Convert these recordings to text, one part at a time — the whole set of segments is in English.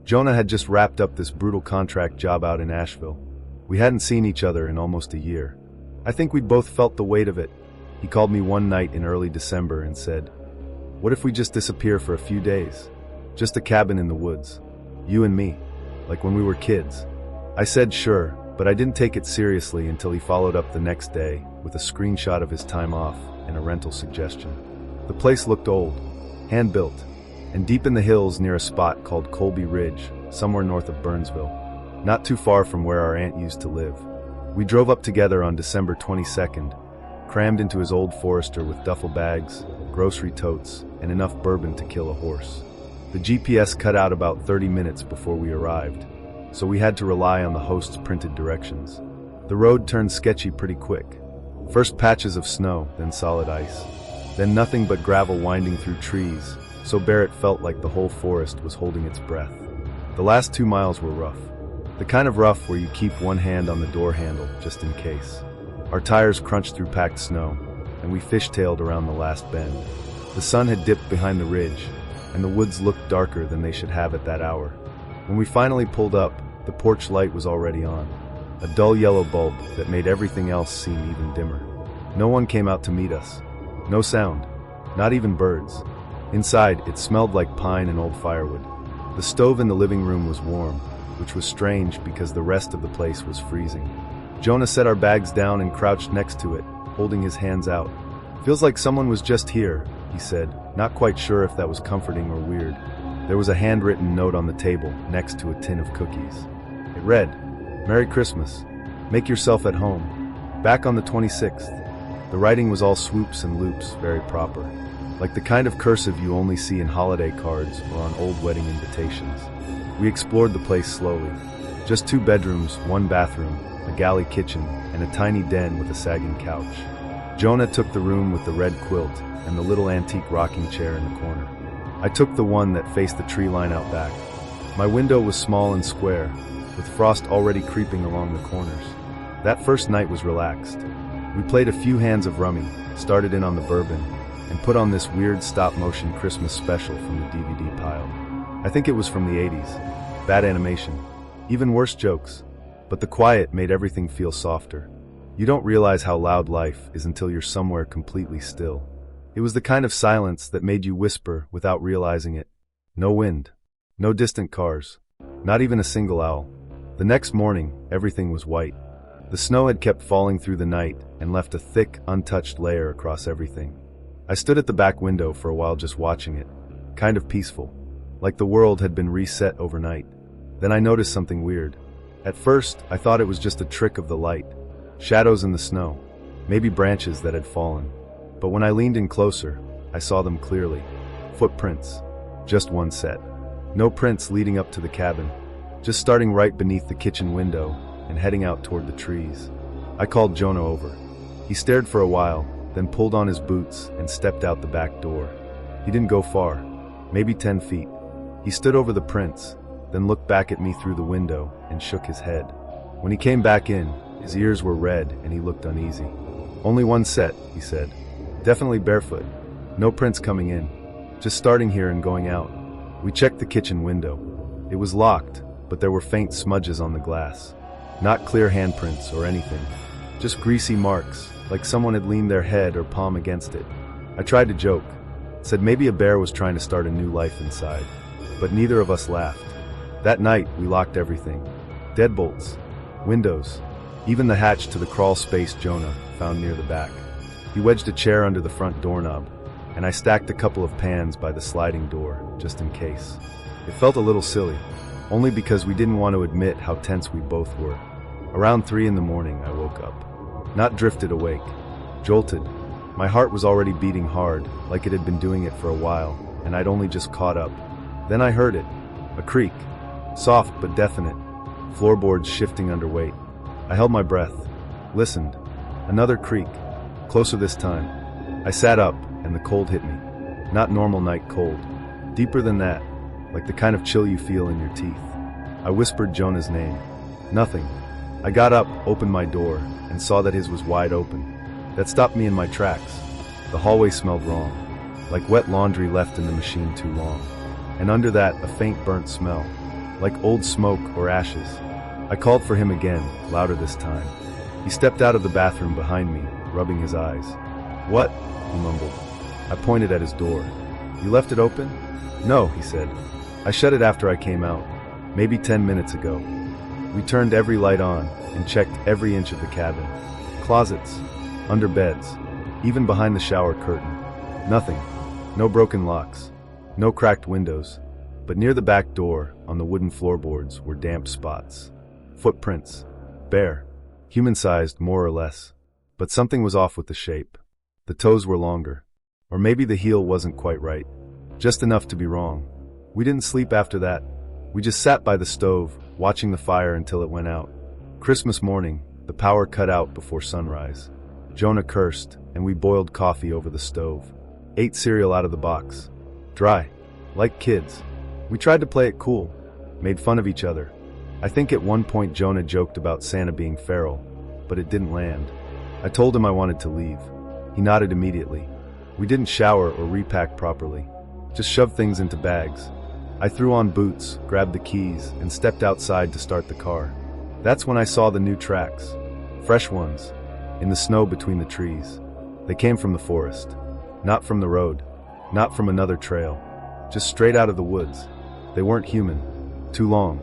Jonah had just wrapped up this brutal contract job out in Asheville. We hadn't seen each other in almost a year. I think we'd both felt the weight of it. He called me one night in early December and said, "What if we just disappear for a few days? Just a cabin in the woods. You and me, like when we were kids." I said sure, but I didn't take it seriously until he followed up the next day with a screenshot of his time off and a rental suggestion. The place looked old, hand-built, and deep in the hills near a spot called Colby Ridge, somewhere north of Burnsville, not too far from where our aunt used to live. We drove up together on December 22nd, crammed into his old Forester with duffel bags, grocery totes, and enough bourbon to kill a horse. The GPS cut out about 30 minutes before we arrived, so we had to rely on the host's printed directions. The road turned sketchy pretty quick. First patches of snow, then solid ice. Then nothing but gravel winding through trees, so bare it felt like the whole forest was holding its breath. The last 2 miles were rough. The kind of rough where you keep one hand on the door handle just in case. Our tires crunched through packed snow, and we fishtailed around the last bend. The sun had dipped behind the ridge, and the woods looked darker than they should have at that hour. When we finally pulled up, the porch light was already on, a dull yellow bulb that made everything else seem even dimmer. No one came out to meet us. No sound, not even birds. Inside, it smelled like pine and old firewood. The stove in the living room was warm, which was strange because the rest of the place was freezing. Jonah set our bags down and crouched next to it, holding his hands out. "Feels like someone was just here," he said, not quite sure if that was comforting or weird. There was a handwritten note on the table next to a tin of cookies. It read, "Merry Christmas. Make yourself at home. Back on the 26th. The writing was all swoops and loops, very proper, like the kind of cursive you only see in holiday cards or on old wedding invitations. We explored the place slowly. Just 2 bedrooms, 1 bathroom, a galley kitchen, and a tiny den with a sagging couch. Jonah took the room with the red quilt and the little antique rocking chair in the corner. I took the one that faced the tree line out back. My window was small and square, with frost already creeping along the corners. That first night was relaxed. We played a few hands of rummy, started in on the bourbon, and put on this weird stop-motion Christmas special from the DVD pile. I think it was from the 80s. Bad animation. Even worse jokes. But the quiet made everything feel softer. You don't realize how loud life is until you're somewhere completely still. It was the kind of silence that made you whisper without realizing it. No wind. No distant cars. Not even a single owl. The next morning, everything was white. The snow had kept falling through the night and left a thick, untouched layer across everything. I stood at the back window for a while just watching it. Kind of peaceful. Like the world had been reset overnight. Then I noticed something weird. At first, I thought it was just a trick of the light. Shadows in the snow. Maybe branches that had fallen. But when I leaned in closer, I saw them clearly. Footprints. Just one set. No prints leading up to the cabin. Just starting right beneath the kitchen window and heading out toward the trees. I called Jonah over. He stared for a while, then pulled on his boots and stepped out the back door. He didn't go far. Maybe 10 feet. He stood over the prints, then looked back at me through the window and shook his head. When he came back in, his ears were red and he looked uneasy. "Only one set," he said. "Definitely barefoot. No prints coming in. Just starting here and going out." We checked the kitchen window. It was locked, but there were faint smudges on the glass. Not clear handprints or anything. Just greasy marks, like someone had leaned their head or palm against it. I tried to joke. Said maybe a bear was trying to start a new life inside. But neither of us laughed. That night, we locked everything. Deadbolts, windows, even the hatch to the crawl space Jonah found near the back. He wedged a chair under the front doorknob, and I stacked a couple of pans by the sliding door, just in case. It felt a little silly, only because we didn't want to admit how tense we both were. Around 3 in the morning, I woke up. Not drifted awake, jolted. My heart was already beating hard, like it had been doing it for a while, and I'd only just caught up. Then I heard it. A creak. Soft but definite. Floorboards shifting under weight. I held my breath. Listened. Another creak. Closer this time. I sat up, and the cold hit me. Not normal night cold. Deeper than that. Like the kind of chill you feel in your teeth. I whispered Jonah's name. Nothing. I got up, opened my door, and saw that his was wide open. That stopped me in my tracks. The hallway smelled wrong. Like wet laundry left in the machine too long. And under that, a faint burnt smell. like old smoke or ashes. I called for him again, louder this time. He stepped out of the bathroom behind me, rubbing his eyes. "What?" he mumbled. I pointed at his door. "You left it open?" "No," he said. "I shut it after I came out, maybe 10 minutes ago." We turned every light on and checked every inch of the cabin. Closets, under beds, even behind the shower curtain. Nothing. No broken locks. No cracked windows. But near the back door, on the wooden floorboards, were damp spots. Footprints. Bare. Human-sized, more or less. But something was off with the shape. The toes were longer. Or maybe the heel wasn't quite right. Just enough to be wrong. We didn't sleep after that. We just sat by the stove, watching the fire until it went out. Christmas morning, the power cut out before sunrise. Jonah cursed, and we boiled coffee over the stove. Ate cereal out of the box. Dry. Like kids. We tried to play it cool. Made fun of each other. I think at one point Jonah joked about Santa being feral, but it didn't land. I told him I wanted to leave. He nodded immediately. We didn't shower or repack properly. Just shoved things into bags. I threw on boots, grabbed the keys, and stepped outside to start the car. That's when I saw the new tracks. Fresh ones. In the snow between the trees. They came from the forest. Not from the road. Not from another trail. Just straight out of the woods. They weren't human. Too long.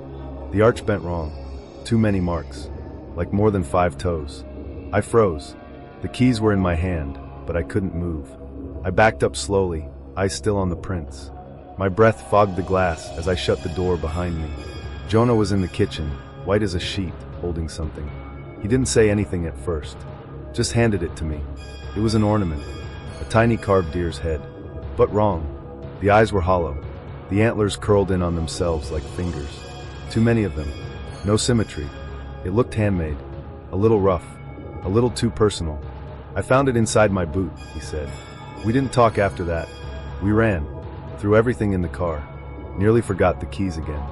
The arch bent wrong. Too many marks. Like more than 5 toes. I froze. The keys were in my hand, but I couldn't move. I backed up slowly, eyes still on the prints. My breath fogged the glass as I shut the door behind me. Jonah was in the kitchen, white as a sheet, holding something. He didn't say anything at first. Just handed it to me. It was an ornament. A tiny carved deer's head. But wrong. The eyes were hollow. The antlers curled in on themselves like fingers. Too many of them. No symmetry. It looked handmade. A little rough. A little too personal. "I found it inside my boot," he said. We didn't talk after that. We ran. Threw everything in the car. Nearly forgot the keys again.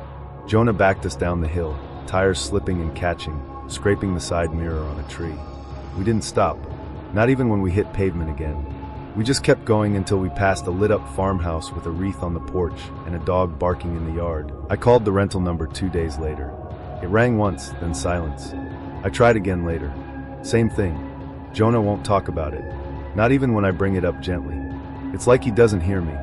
Jonah backed us down the hill, tires slipping and catching, scraping the side mirror on a tree. We didn't stop. Not even when we hit pavement again. We just kept going until we passed a lit-up farmhouse with a wreath on the porch and a dog barking in the yard. I called the rental number 2 days later. It rang once, then silence. I tried again later. Same thing. Jonah won't talk about it. Not even when I bring it up gently. It's like he doesn't hear me.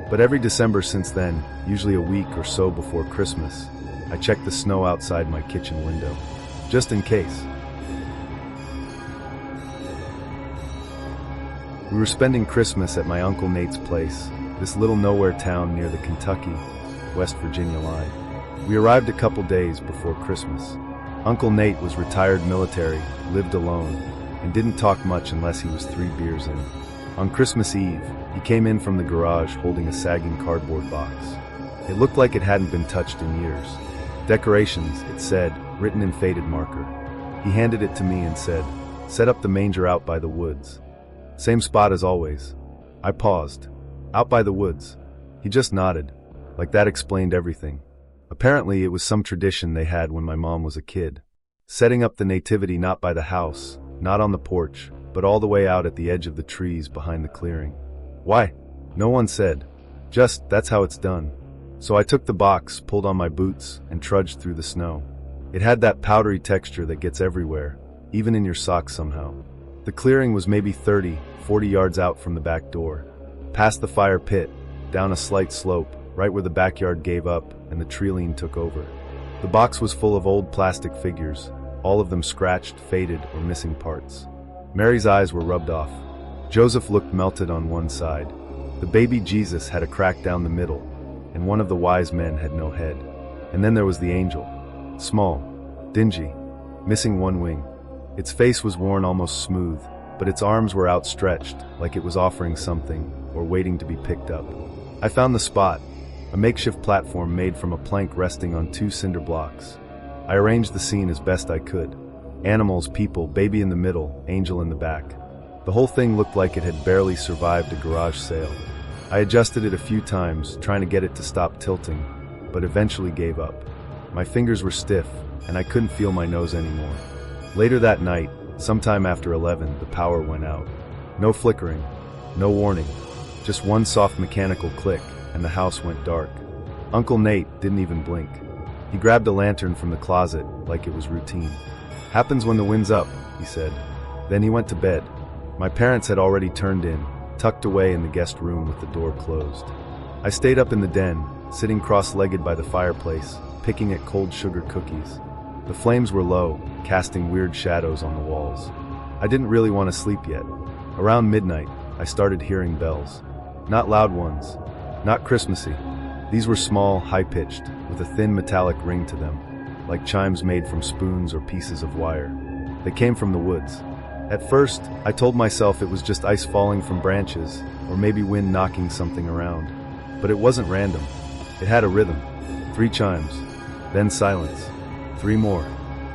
But every December since then, usually a week or so before Christmas, I check the snow outside my kitchen window. Just in case. We were spending Christmas at my Uncle Nate's place, this little nowhere town near the Kentucky-West Virginia line. We arrived a couple days before Christmas. Uncle Nate was retired military, lived alone, and didn't talk much unless he was 3 beers in. On Christmas Eve, he came in from the garage holding a sagging cardboard box. It looked like it hadn't been touched in years. Decorations, it said, written in faded marker. He handed it to me and said, "Set up the manger out by the woods." Same spot as always. I paused. Out by the woods. He just nodded. Like that explained everything. Apparently it was some tradition they had when my mom was a kid. Setting up the nativity not by the house, not on the porch, but all the way out at the edge of the trees behind the clearing. Why? No one said. Just, that's how it's done. So I took the box, pulled on my boots, and trudged through the snow. It had that powdery texture that gets everywhere, even in your socks somehow. The clearing was maybe 30, 40 yards out from the back door. Past the fire pit, down a slight slope, right where the backyard gave up and the treeline took over. The box was full of old plastic figures, all of them scratched, faded, or missing parts. Mary's eyes were rubbed off. Joseph looked melted on one side. The baby Jesus had a crack down the middle, and one of the wise men had no head. And then there was the angel. Small, dingy, missing one wing. Its face was worn almost smooth, but its arms were outstretched, like it was offering something, or waiting to be picked up. I found the spot, a makeshift platform made from a plank resting on 2 cinder blocks. I arranged the scene as best I could. Animals, people, baby in the middle, angel in the back. The whole thing looked like it had barely survived a garage sale. I adjusted it a few times, trying to get it to stop tilting, but eventually gave up. My fingers were stiff, and I couldn't feel my nose anymore. Later that night, sometime after 11, the power went out. No flickering, no warning, just one soft mechanical click, and the house went dark. Uncle Nate didn't even blink. He grabbed a lantern from the closet like it was routine. "Happens when the wind's up," he said. Then he went to bed. My parents had already turned in, tucked away in the guest room with the door closed. I stayed up in the den, sitting cross-legged by the fireplace, picking at cold sugar cookies. The flames were low, casting weird shadows on the walls. I didn't really want to sleep yet. Around midnight, I started hearing bells. Not loud ones, not Christmassy. These were small, high-pitched, with a thin metallic ring to them, like chimes made from spoons or pieces of wire. They came from the woods. At first, I told myself it was just ice falling from branches, or maybe wind knocking something around. But it wasn't random. It had a rhythm. 3 chimes, then silence. 3 more,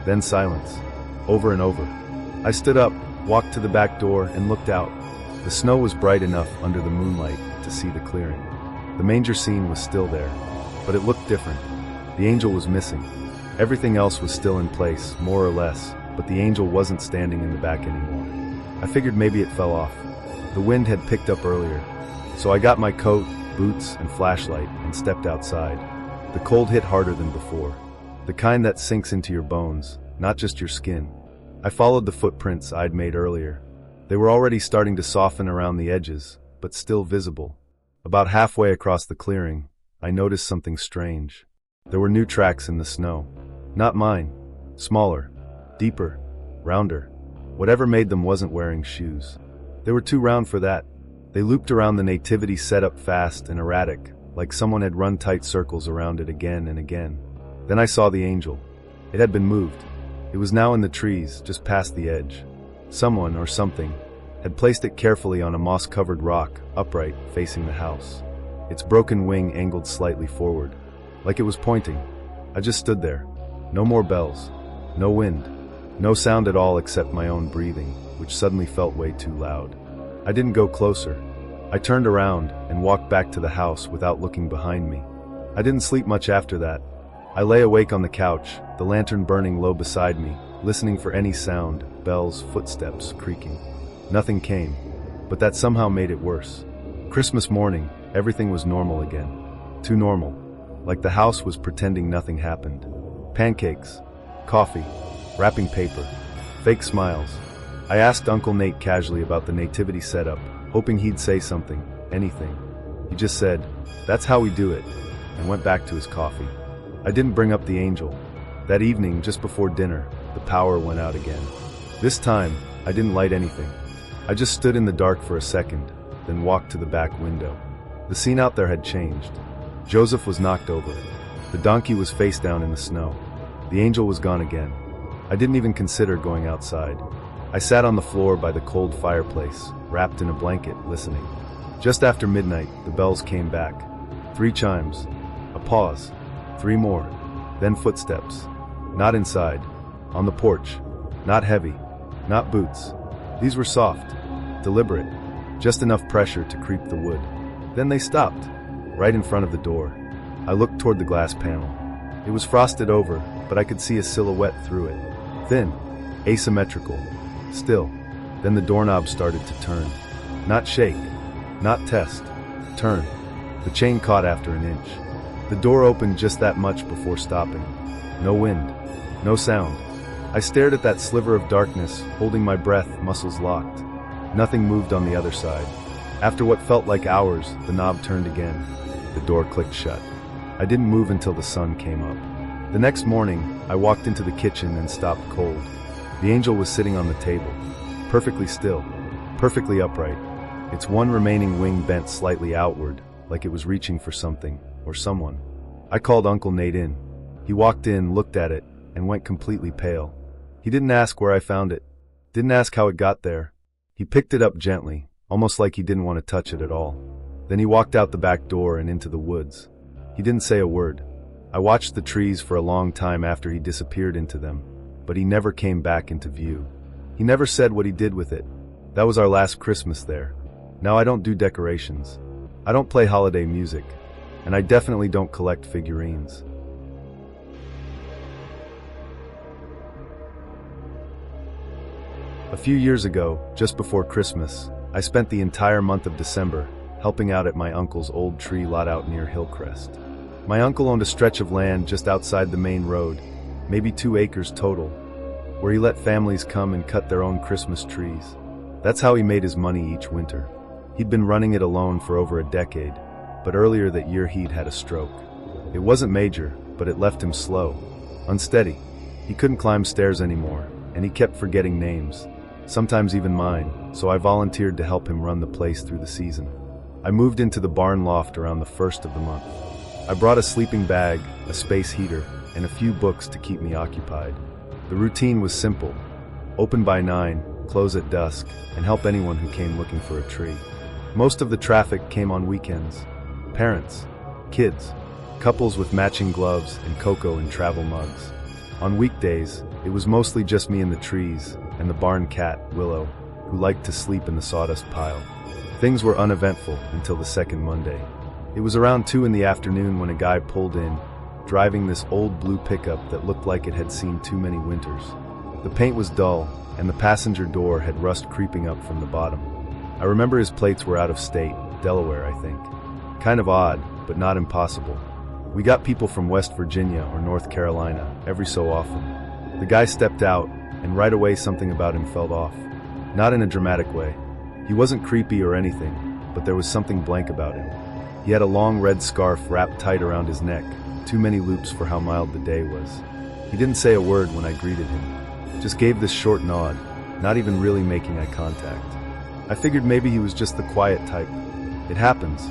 then silence. Over and over. I stood up, walked to the back door, and looked out. The snow was bright enough under the moonlight to see the clearing. The manger scene was still there, but it looked different. The angel was missing. Everything else was still in place, more or less, but the angel wasn't standing in the back anymore. I figured maybe it fell off. The wind had picked up earlier, so I got my coat, boots, and flashlight and stepped outside. The cold hit harder than before. The kind that sinks into your bones, not just your skin. I followed the footprints I'd made earlier. They were already starting to soften around the edges, but still visible. About halfway across the clearing, I noticed something strange. There were new tracks in the snow. Not mine. Smaller, deeper, rounder. Whatever made them wasn't wearing shoes. They were too round for that. They looped around the nativity setup fast and erratic, like someone had run tight circles around it again and again. Then I saw the angel. It had been moved. It was now in the trees, just past the edge. Someone, or something, had placed it carefully on a moss-covered rock, upright, facing the house. Its broken wing angled slightly forward, like it was pointing. I just stood there. No more bells. No wind. No sound at all except my own breathing, which suddenly felt way too loud. I didn't go closer. I turned around and walked back to the house without looking behind me. I didn't sleep much after that. I lay awake on the couch, the lantern burning low beside me, listening for any sound, bells, footsteps, creaking. Nothing came, but that somehow made it worse. Christmas morning, everything was normal again. Too normal. Like the house was pretending nothing happened. Pancakes, coffee, wrapping paper, fake smiles. I asked Uncle Nate casually about the nativity setup, hoping he'd say something, anything. He just said, "That's how we do it," and went back to his coffee. I didn't bring up the angel. That evening, just before dinner, the power went out again. This time, I didn't light anything. I just stood in the dark for a second, then walked to the back window. The scene out there had changed. Joseph was knocked over. The donkey was face down in the snow. The angel was gone again. I didn't even consider going outside. I sat on the floor by the cold fireplace, wrapped in a blanket, listening. Just after midnight, the bells came back. 3 chimes. A pause. 3 more. Then footsteps. Not inside. On the porch. Not heavy. Not boots. These were soft. Deliberate. Just enough pressure to creep the wood. Then they stopped. Right in front of the door. I looked toward the glass panel. It was frosted over, but I could see a silhouette through it. Thin. Asymmetrical. Still. Then the doorknob started to turn. Not shake. Not test. Turn. The chain caught after an inch. The door opened just that much before stopping. No wind. No sound. I stared at that sliver of darkness, holding my breath, muscles locked. Nothing moved on the other side. After what felt like hours, the knob turned again. The door clicked shut. I didn't move until the sun came up. The next morning, I walked into the kitchen and stopped cold. The angel was sitting on the table, perfectly still, perfectly upright. Its one remaining wing bent slightly outward, like it was reaching for something, or someone. I called Uncle Nate in. He walked in, looked at it, and went completely pale. He didn't ask where I found it, didn't ask how it got there. He picked it up gently, almost like he didn't want to touch it at all. Then he walked out the back door and into the woods. He didn't say a word. I watched the trees for a long time after he disappeared into them, but he never came back into view. He never said what he did with it. That was our last Christmas there. Now I don't do decorations. I don't play holiday music, and I definitely don't collect figurines. A few years ago, just before Christmas, I spent the entire month of December helping out at my uncle's old tree lot out near Hillcrest. My uncle owned a stretch of land just outside the main road, maybe 2 acres total, where he let families come and cut their own Christmas trees. That's how he made his money each winter. He'd been running it alone for over a decade, but earlier that year he'd had a stroke. It wasn't major, but it left him slow, unsteady. He couldn't climb stairs anymore, and he kept forgetting names, sometimes even mine, so I volunteered to help him run the place through the season. I moved into the barn loft around the 1st of the month. I brought a sleeping bag, a space heater, and a few books to keep me occupied. The routine was simple: open by 9, close at dusk, and help anyone who came looking for a tree. Most of the traffic came on weekends. Parents, kids, couples with matching gloves and cocoa in travel mugs. On weekdays, it was mostly just me and the trees, and the barn cat, Willow, who liked to sleep in the sawdust pile. Things were uneventful until the second Monday. It was around 2 in the afternoon when a guy pulled in, driving this old blue pickup that looked like it had seen too many winters. The paint was dull, and the passenger door had rust creeping up from the bottom. I remember his plates were out of state, Delaware, I think. Kind of odd, but not impossible. We got people from West Virginia or North Carolina every so often. The guy stepped out, and right away something about him felt off. Not in a dramatic way. He wasn't creepy or anything, but there was something blank about him. He had a long red scarf wrapped tight around his neck, too many loops for how mild the day was. He didn't say a word when I greeted him, just gave this short nod, not even really making eye contact. I figured maybe he was just the quiet type. It happens.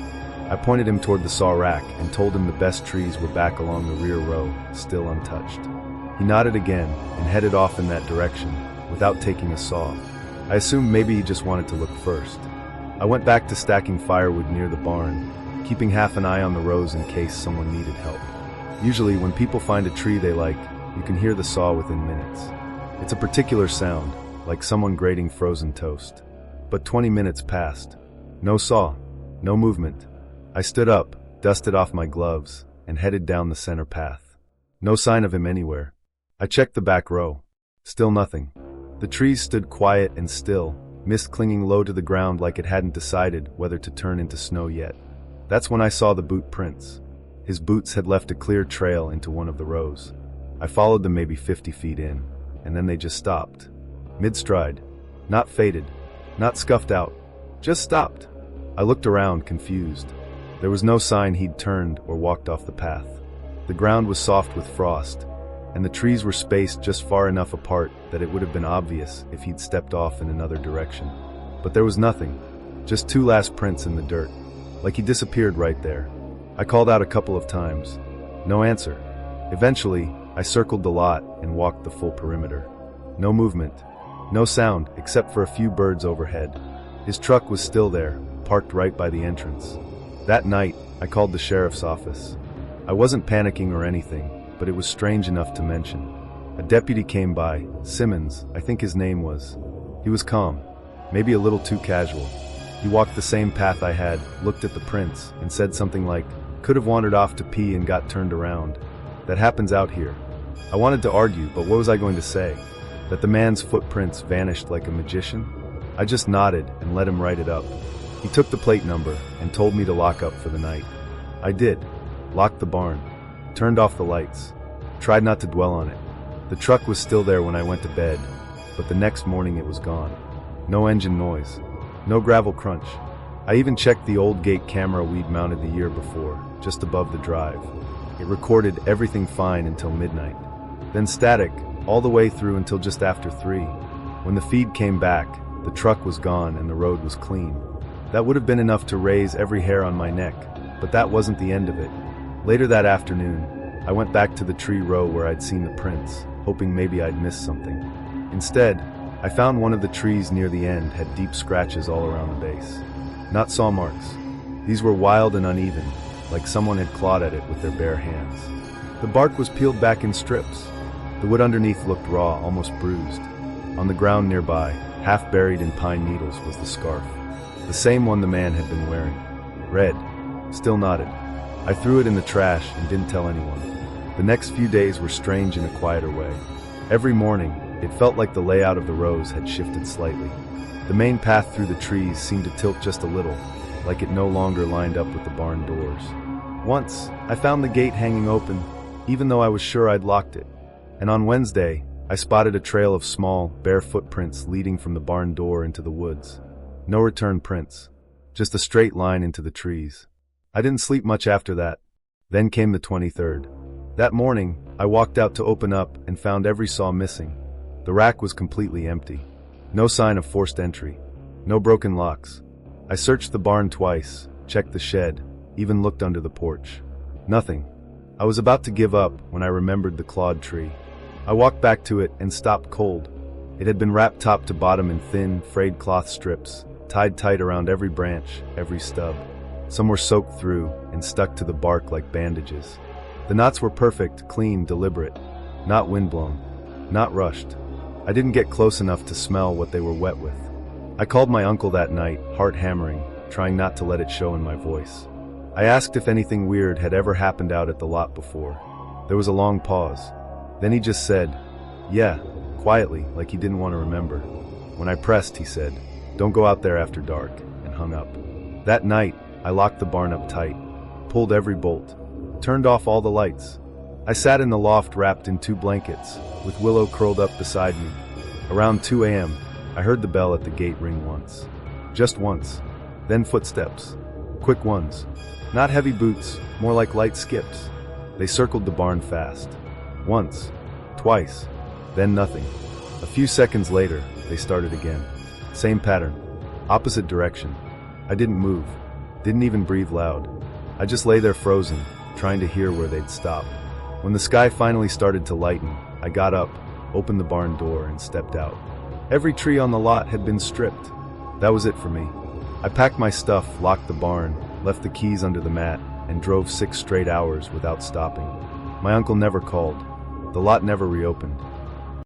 I pointed him toward the saw rack and told him the best trees were back along the rear row, still untouched. He nodded again and headed off in that direction, without taking a saw. I assumed maybe he just wanted to look first. I went back to stacking firewood near the barn, keeping half an eye on the rows in case someone needed help. Usually, when people find a tree they like, you can hear the saw within minutes. It's a particular sound, like someone grating frozen toast. But 20 minutes passed. No saw, no movement. I stood up, dusted off my gloves, and headed down the center path. No sign of him anywhere. I checked the back row. Still nothing. The trees stood quiet and still, mist clinging low to the ground like it hadn't decided whether to turn into snow yet. That's when I saw the boot prints. His boots had left a clear trail into one of the rows. I followed them maybe 50 feet in, and then they just stopped. Mid-stride. Not faded. Not scuffed out. Just stopped. I looked around, confused. There was no sign he'd turned or walked off the path. The ground was soft with frost, and the trees were spaced just far enough apart that it would have been obvious if he'd stepped off in another direction. But there was nothing. Just 2 last prints in the dirt. Like he disappeared right there. I called out a couple of times. No answer. Eventually, I circled the lot and walked the full perimeter. No movement. No sound, except for a few birds overhead. His truck was still there, parked right by the entrance. That night, I called the sheriff's office. I wasn't panicking or anything, but it was strange enough to mention. A deputy came by, Simmons, I think his name was. He was calm, maybe a little too casual. He walked the same path I had, looked at the prints, and said something like, "Could have wandered off to pee and got turned around. That happens out here." I wanted to argue, but what was I going to say? That the man's footprints vanished like a magician? I just nodded and let him write it up. He took the plate number and told me to lock up for the night. I did. Locked the barn. Turned off the lights. Tried not to dwell on it. The truck was still there when I went to bed, but the next morning it was gone. No engine noise. No gravel crunch. I even checked the old gate camera we'd mounted the year before, just above the drive. It recorded everything fine until midnight. Then static, all the way through until just after 3. When the feed came back, the truck was gone and the road was clean. That would have been enough to raise every hair on my neck, but that wasn't the end of it. Later that afternoon, I went back to the tree row where I'd seen the prints, hoping maybe I'd missed something. Instead, I found one of the trees near the end had deep scratches all around the base. Not saw marks. These were wild and uneven, like someone had clawed at it with their bare hands. The bark was peeled back in strips. The wood underneath looked raw, almost bruised. On the ground nearby, half buried in pine needles, was the scarf. The same one the man had been wearing. Red. Still knotted. I threw it in the trash and didn't tell anyone. The next few days were strange in a quieter way. Every morning, it felt like the layout of the rows had shifted slightly. The main path through the trees seemed to tilt just a little, like it no longer lined up with the barn doors. Once, I found the gate hanging open, even though I was sure I'd locked it. And on Wednesday, I spotted a trail of small, bare footprints leading from the barn door into the woods. No return prints, just a straight line into the trees. I didn't sleep much after that. Then came the 23rd. That morning, I walked out to open up and found every saw missing. The rack was completely empty. No sign of forced entry. No broken locks. I searched the barn twice, checked the shed, even looked under the porch. Nothing. I was about to give up when I remembered the clawed tree. I walked back to it and stopped cold. It had been wrapped top to bottom in thin, frayed cloth strips, tied tight around every branch, every stub. Some were soaked through and stuck to the bark like bandages. The knots were perfect, clean, deliberate. Not windblown. Not rushed. I didn't get close enough to smell what they were wet with. I called my uncle that night, heart hammering, trying not to let it show in my voice. I asked if anything weird had ever happened out at the lot before. There was a long pause. Then he just said, "Yeah," quietly, like he didn't want to remember. When I pressed, he said, "Don't go out there after dark," and hung up. That night, I locked the barn up tight, pulled every bolt, turned off all the lights. I sat in the loft wrapped in 2 blankets, with Willow curled up beside me. Around 2 a.m., I heard the bell at the gate ring once. Just once. Then footsteps. Quick ones. Not heavy boots, more like light skips. They circled the barn fast. Once. Twice. Then nothing. A few seconds later, they started again. Same pattern. Opposite direction. I didn't move. Didn't even breathe loud. I just lay there frozen, trying to hear where they'd stop. When the sky finally started to lighten, I got up, opened the barn door, and stepped out. Every tree on the lot had been stripped. That was it for me. I packed my stuff, locked the barn, left the keys under the mat, and drove 6 straight hours without stopping. My uncle never called. The lot never reopened.